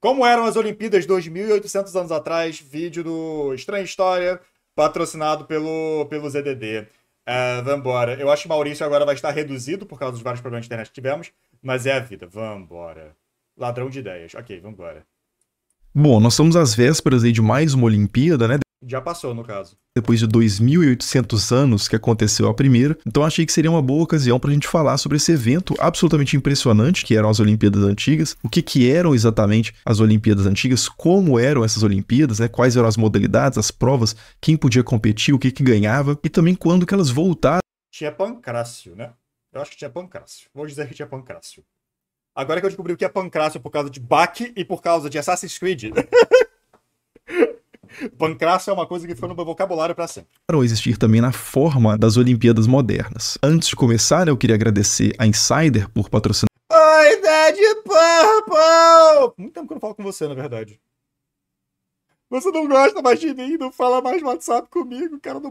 Como eram as Olimpíadas 2.800 anos atrás, vídeo do Estranha História, patrocinado pelo ZDD. Vambora. Eu acho que o Maurício agora vai estar reduzido por causa dos vários problemas de internet que tivemos, mas é a vida. Vambora. Ladrão de ideias. Ok, vambora. Bom, nós estamos às vésperas aí de mais uma Olimpíada, né? Já passou, no caso. Depois de 2.800 anos que aconteceu a primeira, então achei que seria uma boa ocasião para a gente falar sobre esse evento absolutamente impressionante que eram as Olimpíadas Antigas, o que eram exatamente as Olimpíadas Antigas, como eram essas Olimpíadas, né? Quais eram as modalidades, as provas, quem podia competir, o que ganhava e também quando que elas voltaram. Tinha Pancrácio, né? Eu acho que tinha Pancrácio. Vou dizer que tinha Pancrácio. Agora que eu descobri o que é Pancrácio por causa de Bach e por causa de Assassin's Creed. Pancrácio é uma coisa que foi no meu vocabulário para sempre. Para existir também na forma das Olimpíadas modernas. Antes de começar, eu queria agradecer a Insider por patrocinar. Oi, Dead Purple! Muito tempo que eu não falo com você, na verdade. Você não gosta mais de mim, não fala mais no WhatsApp comigo, o cara não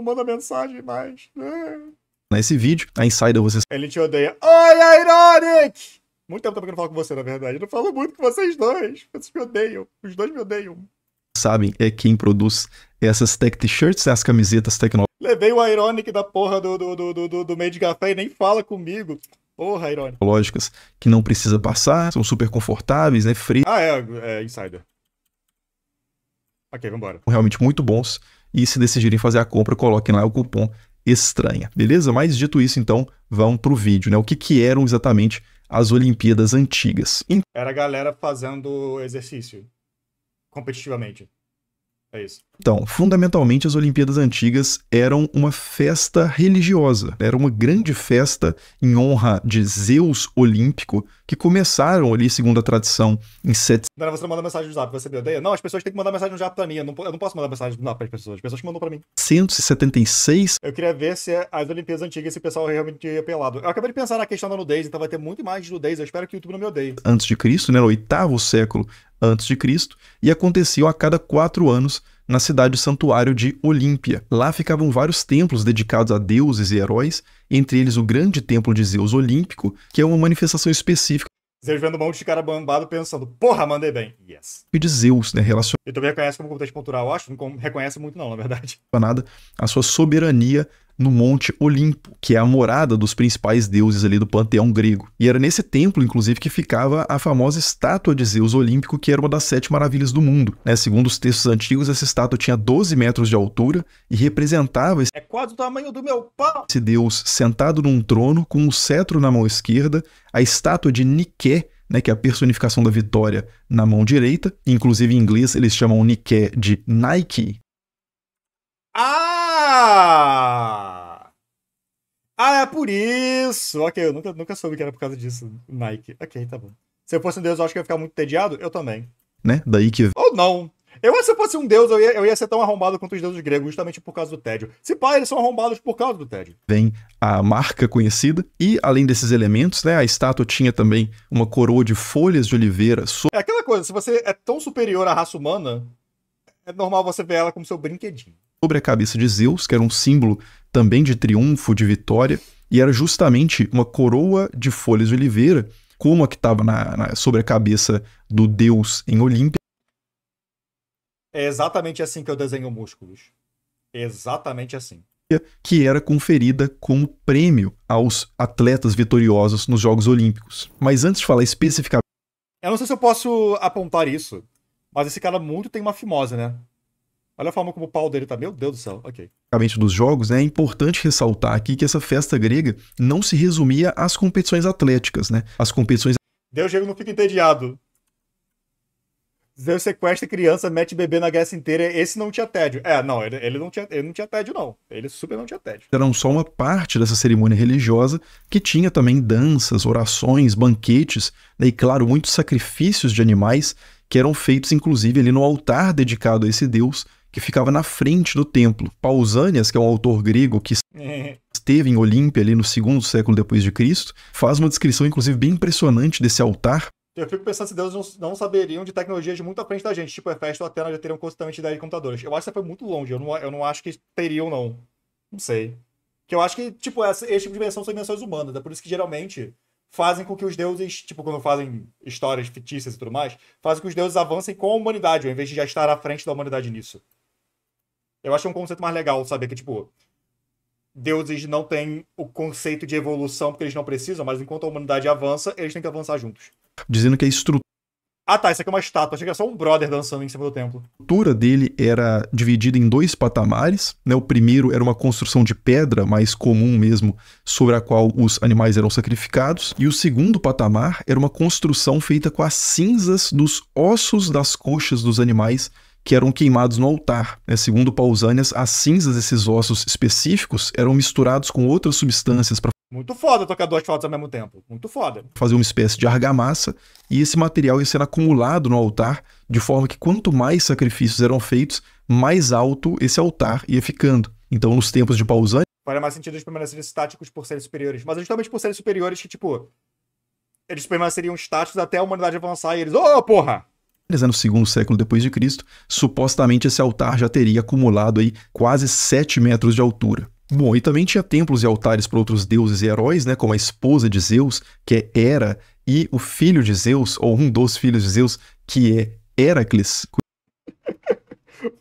manda mensagem mais. Nesse vídeo, a Insider você Ele te odeia. Oi, Ironic! Muito tempo que eu não falo com você, na verdade. Eu não falo muito com vocês dois. Vocês me odeiam. Os dois me odeiam. sabem é quem produz essas tech t-shirts, as camisetas tecnológicas. Levei o Ironic da porra do meio de café e nem fala comigo. Porra, Ironic. Que não precisa passar, são super confortáveis, né? Frescos. É Insider. Ok, vambora. Realmente muito bons. E se decidirem fazer a compra, coloquem lá o cupom ESTRANHA, beleza? Mas dito isso, então, vamos pro vídeo, né? O que eram exatamente as Olimpíadas Antigas? Era a galera fazendo exercício competitivamente. É isso. Então, fundamentalmente, as Olimpíadas Antigas eram uma festa religiosa. Era uma grande festa em honra de Zeus Olímpico, que começaram ali, segundo a tradição, em 700. Não era você mandar mensagem no Zap, você me odeia? Não, as pessoas têm que mandar mensagem no Zap pra mim. Eu não posso mandar mensagem no Zap para as pessoas que mandam pra mim. 176. Eu queria ver se as Olimpíadas Antigas esse pessoal realmente ia pelado. Eu acabei de pensar na questão da nudez, então vai ter muito mais de nudez. Eu espero que o YouTube não me odeie. Antes de Cristo, né, no 8º século antes de Cristo, e aconteciam a cada 4 anos na cidade santuário de Olímpia. Lá ficavam vários templos dedicados a deuses e heróis, entre eles o grande templo de Zeus Olímpico, que é uma manifestação específica. Zeus vendo um monte de cara bambado pensando, porra, mandei bem. Yes. De Zeus, né, E também reconhece como contexto cultural, eu acho. Não reconhece muito não, na verdade. Relacionada à sua soberania no Monte Olimpo, que é a morada dos principais deuses ali do panteão grego. E era nesse templo, inclusive, que ficava a famosa estátua de Zeus Olímpico, que era uma das 7 maravilhas do mundo, né? Segundo os textos antigos, essa estátua tinha 12 metros de altura e representava É quase o tamanho do meu pau! esse deus sentado num trono com um cetro na mão esquerda, a estátua de Nike, né, que é a personificação da vitória, na mão direita. Inclusive, em inglês, eles chamam Nike de Nike. É por isso! Ok, eu nunca soube que era por causa disso, Nike. Ok, tá bom. Se eu fosse um deus, eu acho que eu ia ficar muito entediado. Eu também. Né? Daí que Ou não. Se eu fosse um deus, eu ia ser tão arrombado quanto os deuses gregos, justamente por causa do tédio. Se pá, eles são arrombados por causa do tédio. Vem a marca conhecida, e além desses elementos, né, a estátua tinha também uma coroa de folhas de oliveira. É aquela coisa, se você é tão superior à raça humana, é normal você ver ela como seu brinquedinho. Sobre a cabeça de Zeus, que era um símbolo também de triunfo, de vitória, e era justamente uma coroa de folhas de oliveira, como a que estava sobre a cabeça do deus em Olímpia. É exatamente assim que eu desenho músculos. Exatamente assim. Que era conferida como prêmio aos atletas vitoriosos nos Jogos Olímpicos. Mas antes de falar especificamente... Eu não sei se eu posso apontar isso, mas esse cara muito tem uma fimose, né? Olha a forma como o pau dele tá. Meu Deus do céu. Ok. Dos jogos, né, é importante ressaltar aqui que essa festa grega não se resumia às competições atléticas, né? As competições... Deus grego não fica entediado. Zeus sequestra criança, mete bebê na Grécia inteira. Esse não tinha tédio. Não, ele não tinha tédio, não. Ele super não tinha tédio. Eram só uma parte dessa cerimônia religiosa que tinha também danças, orações, banquetes, né, e, claro, muitos sacrifícios de animais que eram feitos, inclusive, ali no altar dedicado a esse deus, que ficava na frente do templo. Pausanias, que é um autor grego que esteve em Olímpia ali no 2º século depois de Cristo, faz uma descrição, inclusive, bem impressionante desse altar. Eu fico pensando se deuses não saberiam de tecnologias muito à frente da gente, tipo Hefesto ou Atena já teriam constantemente ideia de computadores. Eu acho que você foi muito longe, eu não acho que teriam, não. Não sei. Porque eu acho que, tipo, esse tipo de invenção são invenções humanas, é por isso que geralmente fazem com que os deuses, tipo, quando fazem histórias fictícias e tudo mais, fazem com que os deuses avancem com a humanidade, ao invés de já estar à frente da humanidade nisso. Eu acho um conceito mais legal, saber que, tipo, deuses não têm o conceito de evolução porque eles não precisam, mas enquanto a humanidade avança, eles têm que avançar juntos. Dizendo que a estrutura Ah tá, isso aqui é uma estátua. Achei que era só um brother dançando em cima do templo. dele era dividida em 2 patamares, né? O primeiro era uma construção de pedra, mais comum mesmo, sobre a qual os animais eram sacrificados, e o segundo patamar era uma construção feita com as cinzas dos ossos das coxas dos animais que eram queimados no altar, né? Segundo Pausanias, as cinzas desses ossos específicos eram misturados com outras substâncias para Muito foda tocar 2 flautas ao mesmo tempo. Muito foda. fazer uma espécie de argamassa, e esse material ia sendo acumulado no altar, de forma que quanto mais sacrifícios eram feitos, mais alto esse altar ia ficando. Então, nos tempos de Pausanias, Faria mais sentido eles permanecerem estáticos por serem superiores. Mas justamente por serem superiores que, tipo, eles permaneceriam estáticos até a humanidade avançar e eles... Ô, porra! no segundo século depois de Cristo, supostamente esse altar já teria acumulado aí quase 7 metros de altura. Bom, e também tinha templos e altares para outros deuses e heróis, né, como a esposa de Zeus, que é Hera, e o filho de Zeus, ou um dos filhos de Zeus, que é Heracles.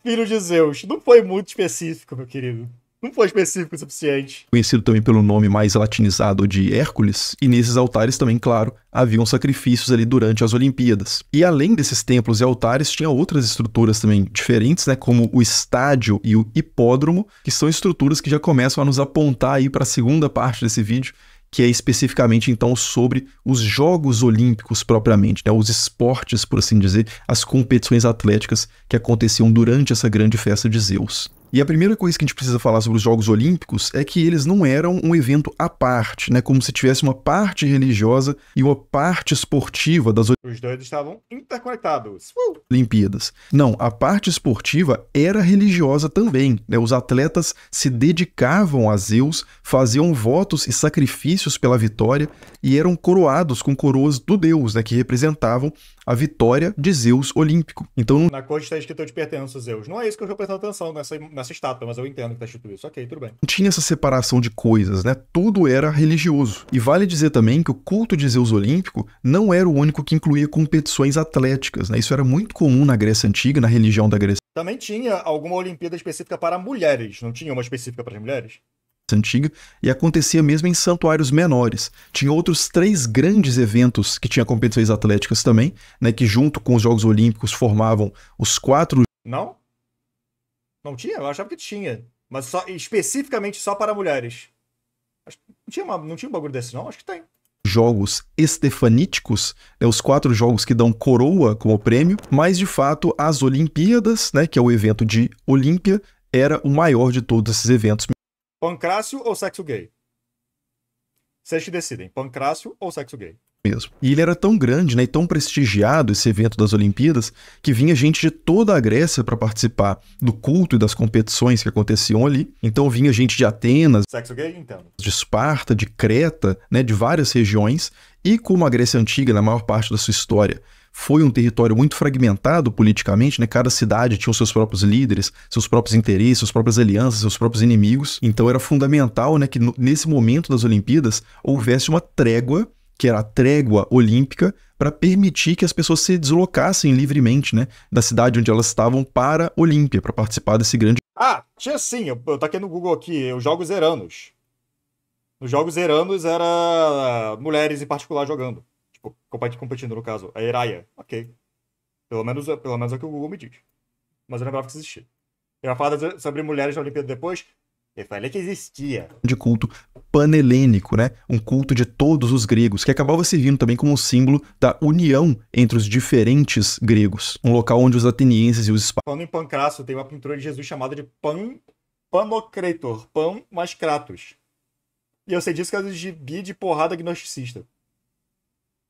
Filho de Zeus. Não foi muito específico, meu querido. Não foi específico o suficiente. Conhecido também pelo nome mais latinizado de Hércules, e nesses altares também, claro, haviam sacrifícios ali durante as Olimpíadas. E além desses templos e altares, tinha outras estruturas também diferentes, né, como o estádio e o hipódromo, que são estruturas que já começam a nos apontar aí para a segunda parte desse vídeo, que é especificamente então sobre os Jogos Olímpicos propriamente, né, os esportes, por assim dizer, as competições atléticas que aconteciam durante essa grande festa de Zeus. E a primeira coisa que a gente precisa falar sobre os Jogos Olímpicos é que eles não eram um evento à parte, né, como se tivesse uma parte religiosa e uma parte esportiva das Os dois estavam interconectados. Olimpíadas. Não, a parte esportiva era religiosa também, né? Os atletas se dedicavam a Zeus, faziam votos e sacrifícios pela vitória e eram coroados com coroas do deus, né, que representavam a vitória de Zeus olímpico. Então Na corte está escrito eu te pertenço, Zeus. Não é isso que eu estou prestando atenção nessa estátua, mas eu entendo que está escrito isso. Ok, tudo bem. não tinha essa separação de coisas, né? Tudo era religioso. E vale dizer também que o culto de Zeus olímpico não era o único que incluía competições atléticas, né? Isso era muito comum na Grécia Antiga, na religião da Grécia Também tinha alguma Olimpíada específica para mulheres. Não tinha uma específica para as mulheres? Antiga, e acontecia mesmo em santuários menores. Tinha outros 3 grandes eventos que tinham competições atléticas também, né, que junto com os Jogos Olímpicos formavam os 4 Não? Não tinha? Eu achava que tinha. Mas só, especificamente só para mulheres. Não tinha um bagulho desse, não? Acho que tem. Jogos estefaníticos, né, os 4 jogos que dão coroa como prêmio, mas de fato as Olimpíadas, né, que é o evento de Olímpia, era o maior de todos esses eventos. Pancrácio ou sexo gay? Vocês que decidem, pancrácio ou sexo gay? Mesmo. E ele era tão grande, né, e tão prestigiado, esse evento das Olimpíadas, que vinha gente de toda a Grécia para participar do culto e das competições que aconteciam ali. Então vinha gente de Atenas, Sexo gay? Entendo. de Esparta, de Creta, né, de várias regiões. E como a Grécia Antiga, na maior parte da sua história, foi um território muito fragmentado politicamente, né? Cada cidade tinha os seus próprios líderes, seus próprios interesses, suas próprias alianças, seus próprios inimigos. Então era fundamental, né, que nesse momento das Olimpíadas houvesse uma trégua, que era a trégua olímpica, para permitir que as pessoas se deslocassem livremente, né, da cidade onde elas estavam para Olímpia, para participar desse grande... Ah, tinha sim. Eu taquei no Google aqui, os Jogos Eranos. Nos Jogos Eranos era mulheres em particular jogando. Tipo, competindo no caso. A Heraia. Ok. Pelo menos é o que o Google me diz. Mas eu lembrava que existia. Eu ia falar sobre mulheres na Olimpíada depois. Eu falei que existia. De culto panhelênico, né? Um culto de todos os gregos, que acabava servindo também como um símbolo da união entre os diferentes gregos. Um local onde os atenienses e os espartanos... Falando em Pancrácio, tem uma pintura de Jesus chamada de Panocrator. Pan mais Kratos. E eu sei disso que é de porrada gnosticista.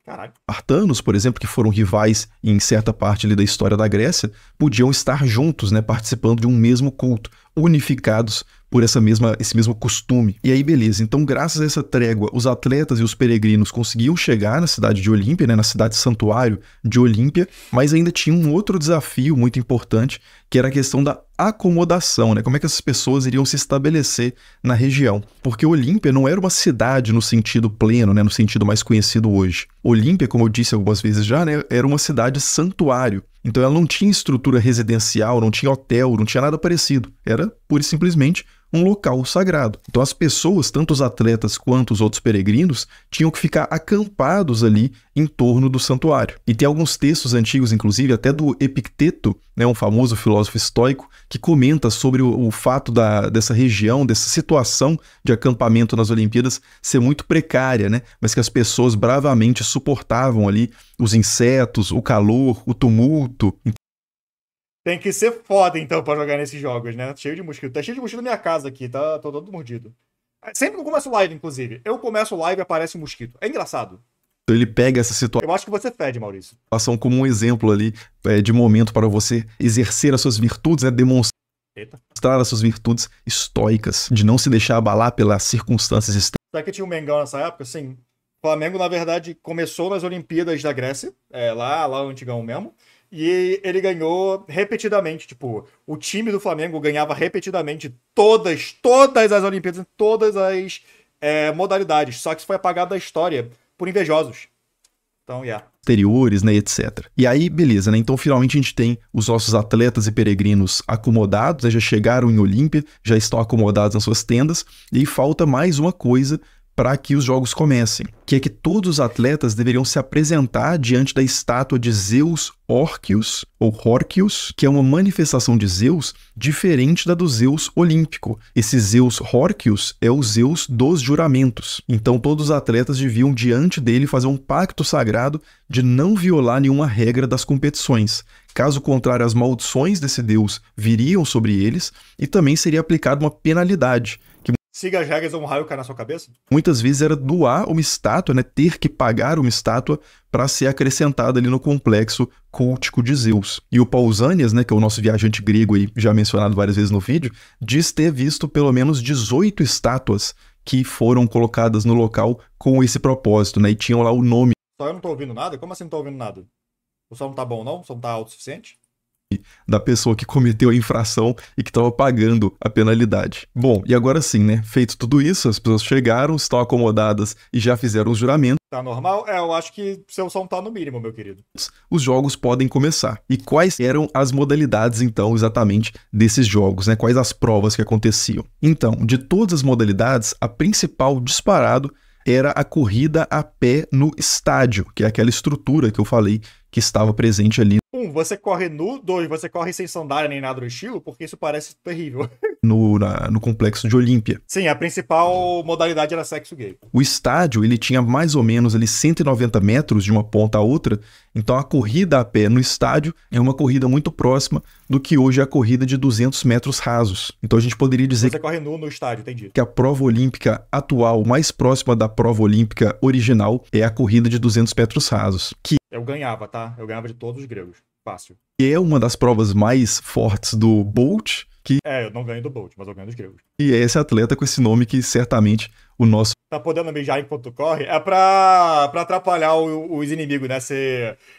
Caralho. Espartanos, por exemplo, que foram rivais em certa parte ali da história da Grécia, podiam estar juntos, né, participando de um mesmo culto, unificados por esse mesmo costume. E aí, beleza. Então, graças a essa trégua, os atletas e os peregrinos conseguiam chegar na cidade de Olímpia, né, na cidade santuário de Olímpia, mas ainda tinha um outro desafio muito importante, que era a questão da acomodação, né? Como é que essas pessoas iriam se estabelecer na região. Porque Olímpia não era uma cidade no sentido pleno, né? No sentido mais conhecido hoje. Olímpia, como eu disse algumas vezes já, né? Era uma cidade santuário. Então ela não tinha estrutura residencial, não tinha hotel, não tinha nada parecido. Era, pura e simplesmente, um local sagrado. Então as pessoas, tanto os atletas quanto os outros peregrinos, tinham que ficar acampados ali em torno do santuário. E tem alguns textos antigos, inclusive até do Epicteto, né, um famoso filósofo estoico, que comenta sobre o fato dessa região, dessa situação de acampamento nas Olimpíadas ser muito precária, né? Mas que as pessoas bravamente suportavam ali os insetos, o calor, o tumulto. Tem que ser foda, então, pra jogar nesses jogos, né? Cheio de mosquito. Tá cheio de mosquito na minha casa aqui, tá? Tô todo mordido. Sempre que eu começo live, inclusive. Eu começo live e aparece um mosquito. É engraçado. Então ele pega essa situação Eu acho que você fede, Maurício. como um exemplo ali de momento para você exercer as suas virtudes, né? Demonstrar as suas virtudes estoicas, de não se deixar abalar pelas circunstâncias externas. Sabe que tinha um Mengão nessa época? Sim. O Flamengo, na verdade, começou nas Olimpíadas da Grécia, lá o antigão mesmo. E ele ganhou repetidamente, tipo, o time do Flamengo ganhava repetidamente todas as Olimpíadas, em todas as modalidades. Só que isso foi apagado da história por invejosos. Então, Exteriores, né, etc. E aí, beleza, né? Então, finalmente a gente tem os nossos atletas e peregrinos acomodados, né, já chegaram em Olímpia, já estão acomodados nas suas tendas, e aí falta mais uma coisa para que os jogos comecem, que é que todos os atletas deveriam se apresentar diante da estátua de Zeus Orcus, ou Horcius, que é uma manifestação de Zeus diferente da do Zeus olímpico. Esse Zeus Horcius é o Zeus dos juramentos. Então todos os atletas deviam diante dele fazer um pacto sagrado de não violar nenhuma regra das competições. Caso contrário, as maldições desse deus viriam sobre eles e também seria aplicada uma penalidade. Siga as regras ou um raio cai na sua cabeça? Muitas vezes era doar uma estátua, né, ter que pagar uma estátua para ser acrescentada ali no complexo cultico de Zeus. E o Pausanias, né, que é o nosso viajante grego aí, já mencionado várias vezes no vídeo, diz ter visto pelo menos 18 estátuas que foram colocadas no local com esse propósito, né, e tinham lá o nome. Só eu não tô ouvindo nada? Como assim não tô ouvindo nada? O som não tá bom, não? O som tá alto o suficiente? Da pessoa que cometeu a infração e que estava pagando a penalidade. Bom, e agora sim, né? Feito tudo isso, as pessoas chegaram, estão acomodadas e já fizeram os juramentos. Tá normal? Eu acho que seu som tá no mínimo, meu querido. Os jogos podem começar. E quais eram as modalidades, então, exatamente desses jogos, né? Quais as provas que aconteciam? Então, de todas as modalidades, a principal disparado era a corrida a pé no estádio, que é aquela estrutura que eu falei que estava presente ali. 1, você corre nu. 2, você corre sem sandália nem nada do estilo, porque isso parece terrível. No complexo de Olímpia. Sim, a principal modalidade era sexo gay. O estádio, ele tinha mais ou menos ali 190 metros de uma ponta a outra, então a corrida a pé no estádio é uma corrida muito próxima do que hoje é a corrida de 200 metros rasos. Então a gente poderia dizer você corre nu no estádio, entendi. Que a prova olímpica atual, mais próxima da prova olímpica original, é a corrida de 200 metros rasos. Que eu ganhava, tá? Eu ganhava de todos os gregos. Fácil. É uma das provas mais fortes do Bolt. Eu não ganho do Bolt, mas eu ganho dos gregos. E é esse atleta com esse nome que certamente o nosso... Tá podendo mijar enquanto corre? É pra atrapalhar os inimigos, né?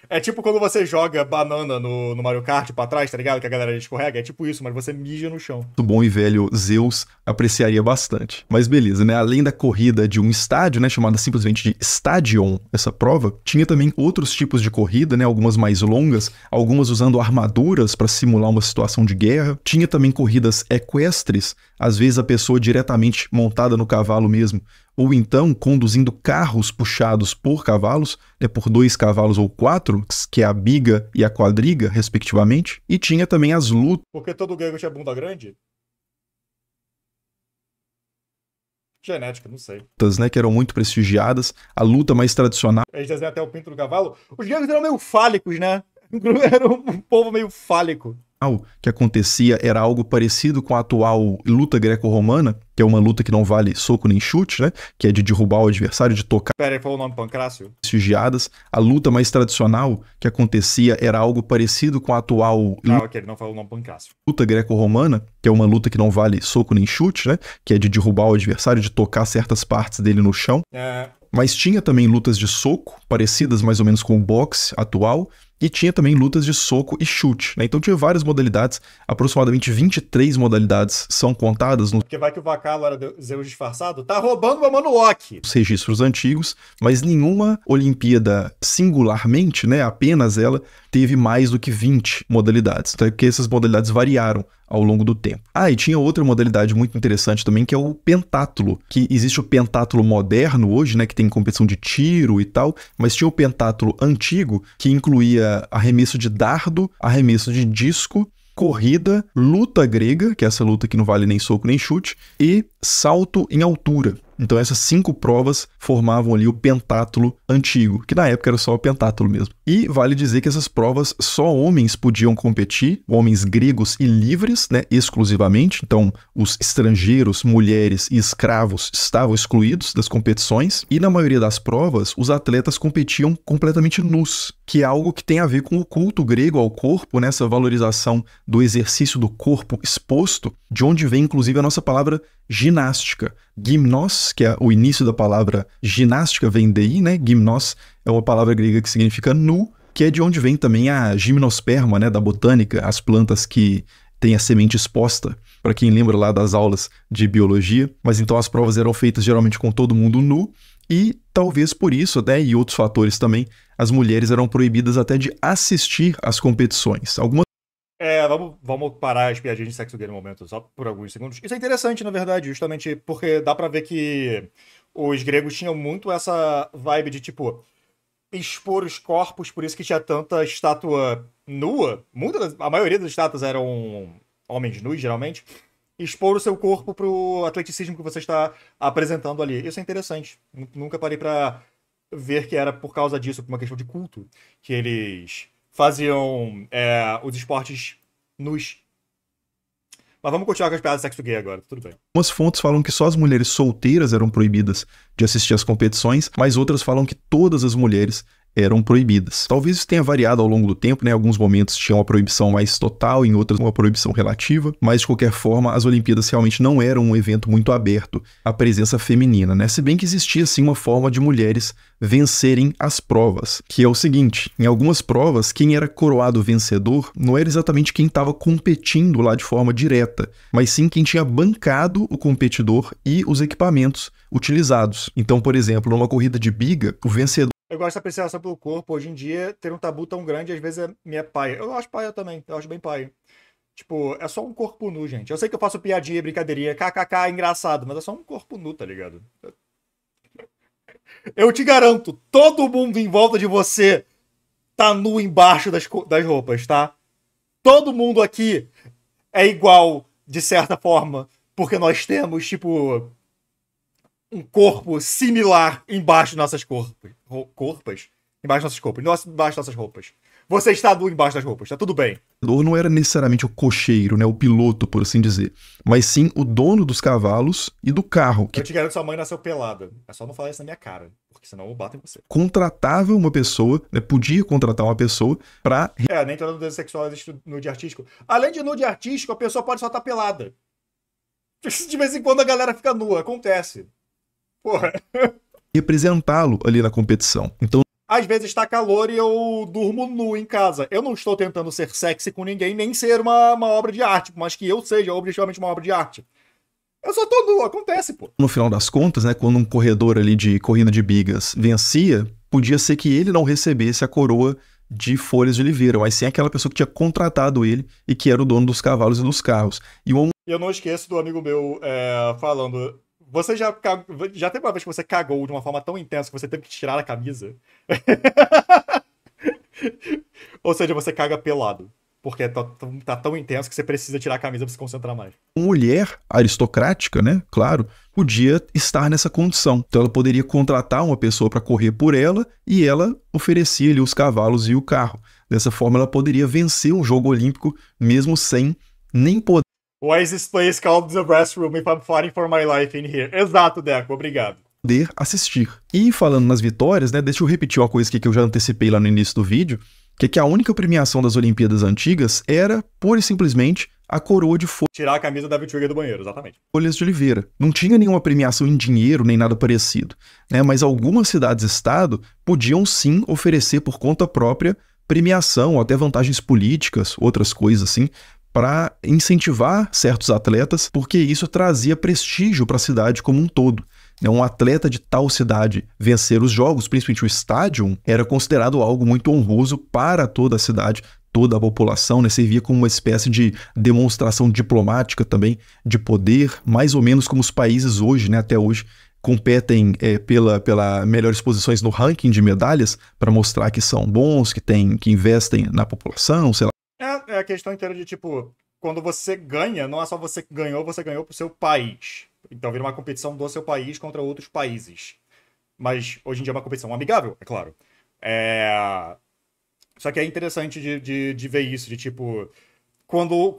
É tipo quando você joga banana no Mario Kart pra trás, tá ligado? Que a galera escorrega. É tipo isso, mas você mija no chão. O bom e velho Zeus apreciaria bastante. Mas beleza, né? Além da corrida de um estádio, né? Chamada simplesmente de Stadion, essa prova, tinha também outros tipos de corrida, né? Algumas mais longas, algumas usando armaduras para simular uma situação de guerra. Tinha também corridas equestres, às vezes a pessoa diretamente montada no cavalo mesmo, ou então conduzindo carros puxados por cavalos, né, por 2 cavalos ou 4, que é a biga e a quadriga, respectivamente. E tinha também as lutas. Porque todo grego tinha bunda grande? Genética, não sei. Né, que eram muito prestigiadas. A luta mais tradicional. Eles desenham até o pinto do cavalo. Os gregos eram meio fálicos, né? Era um povo meio fálico. Que acontecia era algo parecido com a atual luta greco-romana, que é uma luta que não vale soco nem chute, né? Que é de derrubar o adversário, de tocar. Pera aí, foi o nome Pancrácio? Prestigiadas. A luta mais tradicional que acontecia era algo parecido com a atual ok, ele não falou o nome Pancrácio. Luta greco-romana, que é uma luta que não vale soco nem chute, né? Que é de derrubar o adversário, de tocar certas partes dele no chão. Mas tinha também lutas de soco, parecidas mais ou menos com o boxe atual, e tinha também lutas de soco e chute, né? Então tinha várias modalidades, aproximadamente 23 modalidades são contadas Porque vai que o Vacalo era Zeus disfarçado, tá roubando o Mano Loki. nos registros antigos, mas nenhuma Olimpíada singularmente, né, apenas ela, teve mais do que 20 modalidades, então é porque essas modalidades variaram ao longo do tempo. E tinha outra modalidade muito interessante também, que é o pentátulo, que existe o pentátulo moderno hoje, né, que tem competição de tiro e tal, mas tinha o pentátulo antigo, que incluía arremesso de dardo, arremesso de disco, corrida, luta grega, que é essa luta que não vale nem soco nem chute, e salto em altura. Então essas 5 provas formavam ali o pentátulo antigo, que na época era só o pentátulo mesmo. E vale dizer que essas provas só homens podiam competir, homens gregos e livres, né, exclusivamente. Então os estrangeiros, mulheres e escravos estavam excluídos das competições. E na maioria das provas, os atletas competiam completamente nus, que é algo que tem a ver com o culto grego ao corpo, nessa valorização do exercício do corpo exposto, de onde vem inclusive a nossa palavra ginástica. Gimnos, que é o início da palavra ginástica, vem daí, né? Gimnos é uma palavra grega que significa nu, que é de onde vem também a gimnosperma, né, da botânica, as plantas que têm a semente exposta, para quem lembra lá das aulas de biologia. Mas então as provas eram feitas geralmente com todo mundo nu, e talvez por isso, né, e outros fatores também, as mulheres eram proibidas até de assistir às competições. Vamos parar as piadinhas de sexo gay no momento, só por alguns segundos. Isso é interessante, na verdade, justamente porque dá pra ver que os gregos tinham muito essa vibe de, tipo, expor os corpos, por isso que tinha tanta estátua nua. A maioria das estátuas eram homens nus, geralmente. Expor o seu corpo pro atleticismo que você está apresentando ali. Isso é interessante. Nunca parei pra ver que era por causa disso, por uma questão de culto, que eles faziam os esportes nus. Mas vamos continuar com as piadas de sexo gay agora, tudo bem. Algumas fontes falam que só as mulheres solteiras eram proibidas de assistir às competições, mas outras falam que todas as mulheres eram proibidas. Talvez isso tenha variado ao longo do tempo, né? Em alguns momentos tinha uma proibição mais total, em outras uma proibição relativa, mas de qualquer forma as Olimpíadas realmente não eram um evento muito aberto à presença feminina, né? Se bem que existia sim uma forma de mulheres vencerem as provas, que é o seguinte: em algumas provas, quem era coroado vencedor não era exatamente quem estava competindo lá de forma direta, mas sim quem tinha bancado o competidor e os equipamentos utilizados. Então, por exemplo, numa corrida de biga, o vencedor. Eu gosto da apreciação pelo corpo. Hoje em dia, ter um tabu tão grande, às vezes me é paia. Eu acho paia também, eu acho bem paia. Tipo, é só um corpo nu, gente. Eu sei que eu faço piadinha, brincadeirinha, kkk, é engraçado, mas é só um corpo nu, tá ligado? Eu te garanto, todo mundo em volta de você tá nu embaixo das roupas, tá? Todo mundo aqui é igual, de certa forma, porque nós temos, tipo, um corpo similar embaixo de nossas corpas. Embaixo de nossas corpas. Embaixo de nossas roupas. Você está embaixo das roupas, tá tudo bem. Não era necessariamente o cocheiro, né, o piloto, por assim dizer, mas sim o dono dos cavalos e do carro. Eu te garanto que sua mãe nasceu pelada. É só não falar isso na minha cara, porque senão eu bato em você. Contratava uma pessoa, né, podia contratar uma pessoa pra... Nem toda nudez sexual existe nude artístico. Além de nude artístico, a pessoa pode só estar pelada. De vez em quando a galera fica nua, acontece. Porra. Representá-lo ali na competição. Então, às vezes está calor e eu durmo nu em casa. Eu não estou tentando ser sexy com ninguém, nem ser uma obra de arte, mas que eu seja objetivamente uma obra de arte. Eu só tô nu, acontece, pô. No final das contas, né, quando um corredor ali de corrida de bigas vencia, podia ser que ele não recebesse a coroa de folhas de oliveira, mas sim aquela pessoa que tinha contratado ele e que era o dono dos cavalos e dos carros. E eu não esqueço do amigo meu falando... Você já teve uma vez que você cagou de uma forma tão intensa que você teve que tirar a camisa? Ou seja, você caga pelado. Porque tá tão intenso que você precisa tirar a camisa pra se concentrar mais. Uma mulher aristocrática, né, claro, podia estar nessa condição. Então ela poderia contratar uma pessoa para correr por ela e ela oferecia ali os cavalos e o carro. Dessa forma ela poderia vencer um jogo olímpico mesmo sem nem poder. Why is this place called the restroom if I'm fighting for my life in here? Exato, Deco, obrigado. Poder assistir. E falando nas vitórias, né, deixa eu repetir uma coisa que eu já antecipei lá no início do vídeo, que é que a única premiação das Olimpíadas antigas era, pura e simplesmente, a coroa de folhas. Tirar a camisa da vitória do banheiro, exatamente. Folhas de oliveira. Não tinha nenhuma premiação em dinheiro, nem nada parecido, né, mas algumas cidades-estado podiam sim oferecer por conta própria premiação, ou até vantagens políticas, outras coisas assim, para incentivar certos atletas, porque isso trazia prestígio para a cidade como um todo. Um atleta de tal cidade vencer os jogos, principalmente o estádio, era considerado algo muito honroso para toda a cidade, toda a população, né? Servia como uma espécie de demonstração diplomática também, de poder, mais ou menos como os países hoje, né, até hoje, competem pela melhores posições no ranking de medalhas, para mostrar que são bons, que investem na população, sei lá. É a questão inteira de, tipo, quando você ganha, não é só você que ganhou, você ganhou pro seu país. Então vira uma competição do seu país contra outros países. Mas hoje em dia é uma competição amigável, é claro. Só que é interessante de ver isso, de tipo, quando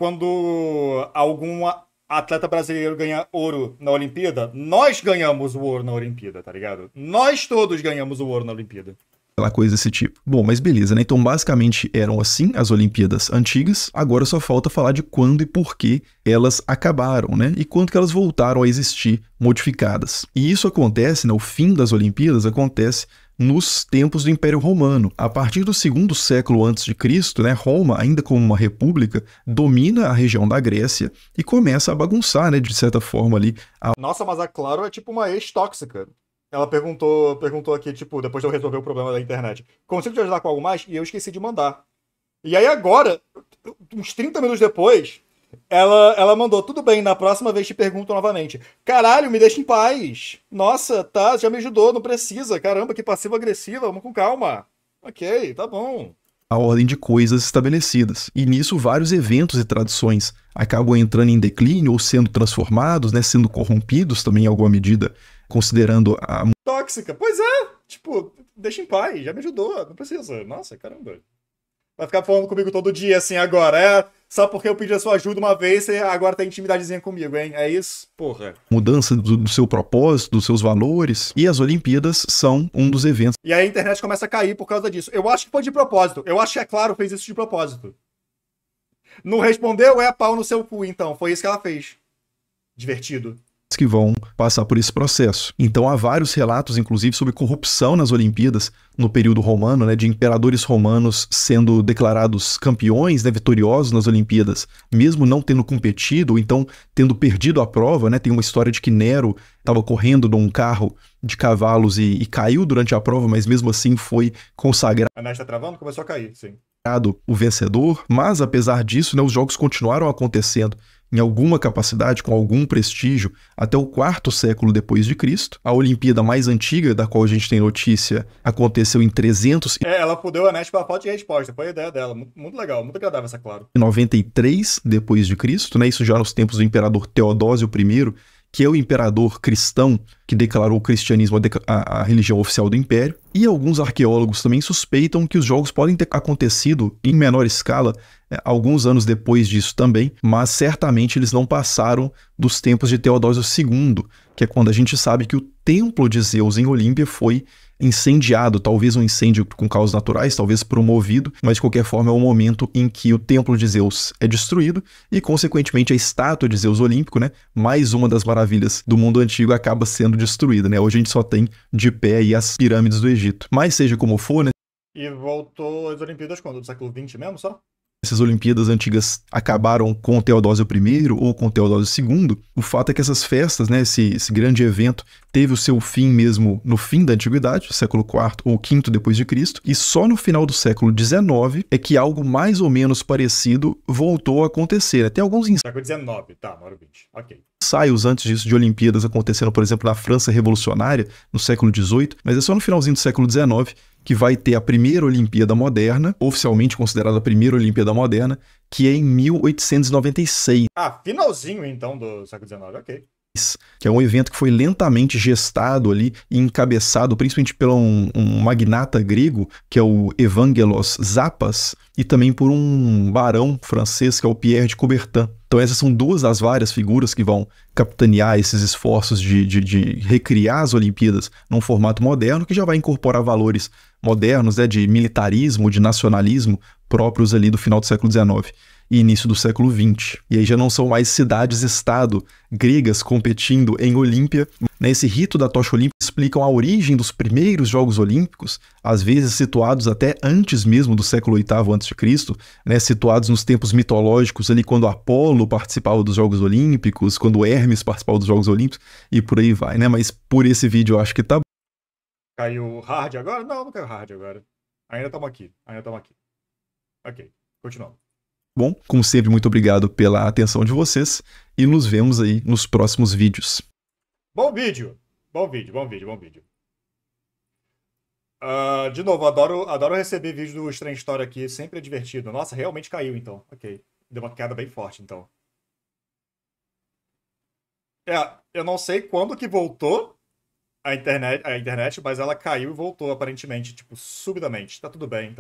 algum atleta brasileiro ganha ouro na Olimpíada, nós ganhamos o ouro na Olimpíada, tá ligado? Nós todos ganhamos o ouro na Olimpíada. Aquela coisa desse tipo. Bom, mas beleza, né? Então basicamente eram assim as Olimpíadas antigas, agora só falta falar de quando e por que elas acabaram, né? E quando que elas voltaram a existir modificadas. E isso acontece, né? O fim das Olimpíadas acontece nos tempos do Império Romano. A partir do 2º século a.C., né, Roma, ainda como uma república, domina a região da Grécia e começa a bagunçar, né, de certa forma ali. Nossa, mas a Claro é tipo uma ex-tóxica. Ela perguntou aqui, tipo, depois de eu resolver o problema da internet, consigo te ajudar com algo mais? E eu esqueci de mandar. E aí agora, uns 30 minutos depois, ela mandou, tudo bem, na próxima vez te pergunto novamente. Caralho, me deixa em paz. Nossa, tá, já me ajudou, não precisa. Caramba, que passivo-agressiva, vamos com calma. Ok, tá bom. A ordem de coisas estabelecidas. E nisso vários eventos e tradições acabam entrando em declínio ou sendo transformados, né, sendo corrompidos também em alguma medida, considerando a... Tóxica, pois é. Tipo, deixa em paz, já me ajudou, não precisa. Nossa, caramba. Vai ficar falando comigo todo dia assim agora, só porque eu pedi a sua ajuda uma vez, você agora tem intimidadezinha comigo, hein? É isso? Porra. Mudança do seu propósito, dos seus valores, e as Olimpíadas são um dos eventos. E aí a internet começa a cair por causa disso. Eu acho que foi de propósito. Eu acho que a Claro fez isso de propósito. Não respondeu? É pau no seu cu, então. Foi isso que ela fez. Divertido. Que vão passar por esse processo. Então há vários relatos, inclusive, sobre corrupção nas Olimpíadas no período romano, né, de imperadores romanos sendo declarados campeões, né, vitoriosos nas Olimpíadas, mesmo não tendo competido, ou então tendo perdido a prova, né. Tem uma história de que Nero estava correndo num carro de cavalos e caiu durante a prova, mas mesmo assim foi consagrado. A net tá travando? Começou a cair, sim. O vencedor, mas apesar disso, né, os jogos continuaram acontecendo em alguma capacidade, com algum prestígio, até o 4º século depois de Cristo. A Olimpíada mais antiga, da qual a gente tem notícia, aconteceu em 300... ela fudeu a net pela falta de resposta, foi a ideia dela. Muito legal, muito agradável essa, Claro. 93 depois de Cristo, né? Isso já nos tempos do imperador Teodósio I, que é o imperador cristão que declarou o cristianismo a religião oficial do império. E alguns arqueólogos também suspeitam que os jogos podem ter acontecido em menor escala alguns anos depois disso também, mas certamente eles não passaram dos tempos de Teodósio II, que é quando a gente sabe que o templo de Zeus em Olímpia foi incendiado, talvez um incêndio com causas naturais, talvez promovido, mas de qualquer forma é o momento em que o templo de Zeus é destruído e, consequentemente, a estátua de Zeus olímpico, né, mais uma das maravilhas do mundo antigo, acaba sendo destruída, né? Hoje a gente só tem de pé aí as pirâmides do Egito. Mas seja como for, né? E voltou às Olimpíadas quando? Do século XX mesmo, só? Essas Olimpíadas antigas acabaram com Teodósio I ou com Teodósio II, o fato é que essas festas, né, esse grande evento, teve o seu fim mesmo no fim da Antiguidade, século IV ou V depois de Cristo, e só no final do século XIX é que algo mais ou menos parecido voltou a acontecer. Tem alguns século XIX, tá, não era o XX, ok. Ensaios antes disso de Olimpíadas acontecendo, por exemplo, na França Revolucionária, no século XVIII, mas é só no finalzinho do século XIX que vai ter a primeira Olimpíada moderna, oficialmente considerada a primeira Olimpíada moderna, que é em 1896. Ah, finalzinho então do século XIX, ok. Que é um evento que foi lentamente gestado ali e encabeçado principalmente por um magnata grego, que é o Evangelos Zapas, e também por um barão francês, que é o Pierre de Coubertin. Então essas são duas das várias figuras que vão capitanear esses esforços de recriar as Olimpíadas num formato moderno, que já vai incorporar valores modernos, né, de militarismo, de nacionalismo, próprios ali do final do século XIX e início do século XX. E aí já não são mais cidades-estado gregas competindo em Olímpia. Esse rito da tocha olímpica explicam a origem dos primeiros Jogos Olímpicos, às vezes situados até antes mesmo do século VIII a.C., né, situados nos tempos mitológicos, ali quando Apolo participava dos Jogos Olímpicos, quando Hermes participava dos Jogos Olímpicos, e por aí vai, né? Mas por esse vídeo eu acho que tá bom. Caiu hard agora? Não, não caiu hard agora. Ainda estamos aqui, Ok, continuamos. Bom, como sempre, muito obrigado pela atenção de vocês e nos vemos aí nos próximos vídeos. Bom vídeo! Bom vídeo. De novo, adoro receber vídeo do Estranha História aqui, sempre é divertido. Nossa, realmente caiu então. Ok, deu uma queda bem forte então. Eu não sei quando que voltou a internet, mas ela caiu e voltou aparentemente, tipo, subitamente. Tá tudo bem.